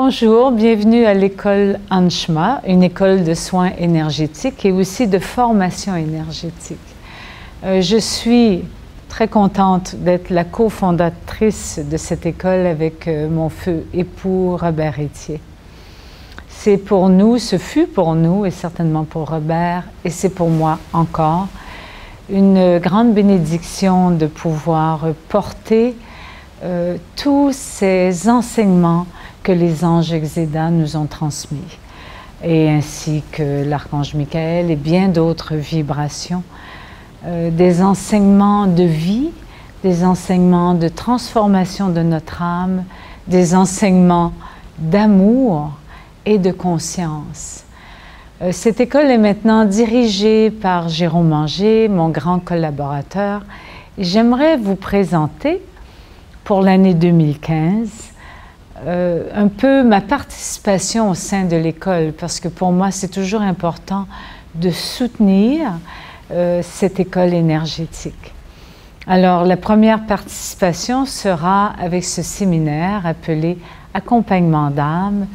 Bonjour, bienvenue à l'école Anshma, une école de soins énergétiques et aussi de formation énergétique. Je suis très contente d'être la cofondatrice de cette école avec mon feu époux Robert Etier. C'est pour nous, ce fut pour nous et certainement pour Robert, et c'est pour moi encore, une grande bénédiction de pouvoir porter tous ces enseignements que les anges Exéda nous ont transmis, et ainsi que l'archange Michael et bien d'autres vibrations, des enseignements de vie, des enseignements de transformation de notre âme, des enseignements d'amour et de conscience. Cette école est maintenant dirigée par Jérôme Manger, mon grand collaborateur, et j'aimerais vous présenter pour l'année 2015 un peu ma participation au sein de l'école, parce que pour moi c'est toujours important de soutenir cette école énergétique. Alors la première participation sera avec ce séminaire appelé Accompagnement d'âme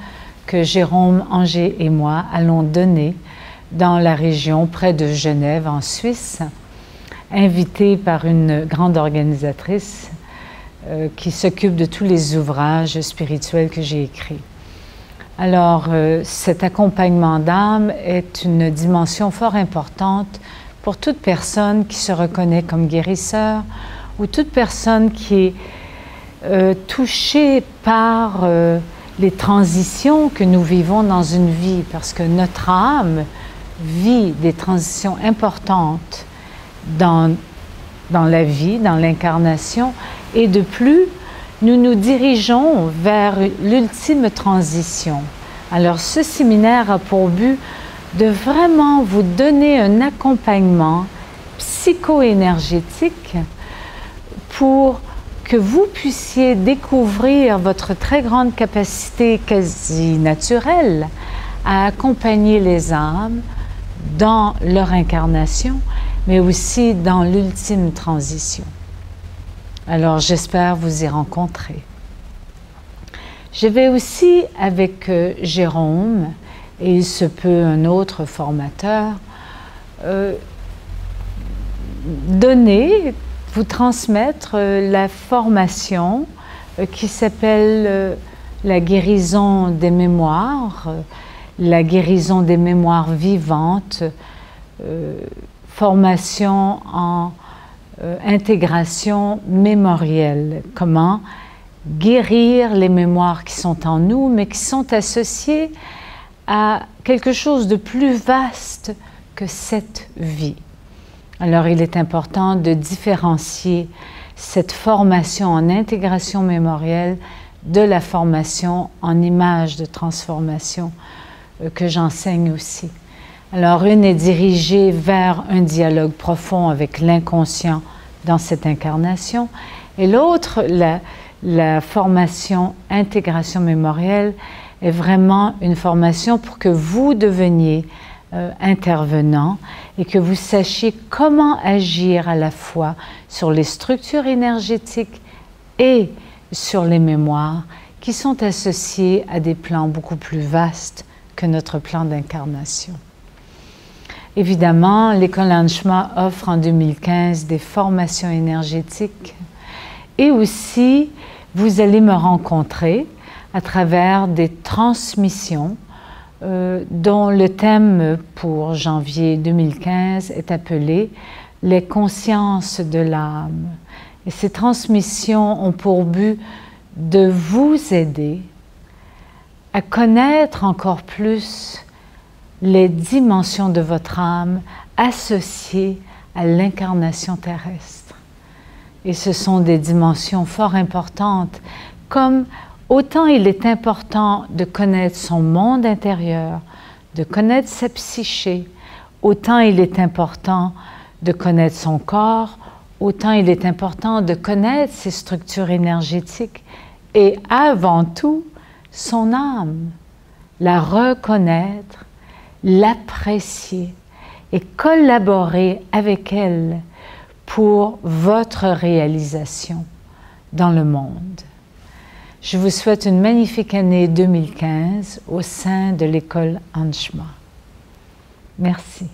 que Jérôme Manger et moi allons donner dans la région près de Genève en Suisse, invité par une grande organisatrice qui s'occupe de tous les ouvrages spirituels que j'ai écrits. Alors, cet accompagnement d'âme est une dimension fort importante pour toute personne qui se reconnaît comme guérisseur ou toute personne qui est touchée par les transitions que nous vivons dans une vie, parce que notre âme vit des transitions importantes dans la vie, dans l'incarnation, et de plus, nous nous dirigeons vers l'ultime transition. Alors, ce séminaire a pour but de vraiment vous donner un accompagnement psycho-énergétique pour que vous puissiez découvrir votre très grande capacité quasi naturelle à accompagner les âmes dans leur incarnation, mais aussi dans l'ultime transition. Alors, j'espère vous y rencontrer. Je vais aussi, avec Jérôme, et il se peut un autre formateur, vous transmettre la formation qui s'appelle la guérison des mémoires, la guérison des mémoires vivantes, formation en intégration mémorielle. Comment guérir les mémoires qui sont en nous, mais qui sont associées à quelque chose de plus vaste que cette vie. Alors, il est important de différencier cette formation en intégration mémorielle de la formation en images de transformation que j'enseigne aussi. Alors, une est dirigée vers un dialogue profond avec l'inconscient dans cette incarnation, et l'autre, la formation intégration mémorielle, est vraiment une formation pour que vous deveniez intervenant et que vous sachiez comment agir à la fois sur les structures énergétiques et sur les mémoires qui sont associées à des plans beaucoup plus vastes que notre plan d'incarnation. Évidemment, l'école Anshma offre en 2015 des formations énergétiques et aussi vous allez me rencontrer à travers des transmissions dont le thème pour janvier 2015 est appelé « Les consciences de l'âme ». Et ces transmissions ont pour but de vous aider à connaître encore plus les dimensions de votre âme associées à l'incarnation terrestre. Et ce sont des dimensions fort importantes, comme autant il est important de connaître son monde intérieur, de connaître sa psyché, autant il est important de connaître son corps, autant il est important de connaître ses structures énergétiques et avant tout, son âme, la reconnaître, l'apprécier et collaborer avec elle pour votre réalisation dans le monde. Je vous souhaite une magnifique année 2015 au sein de l'école Anshma. Merci.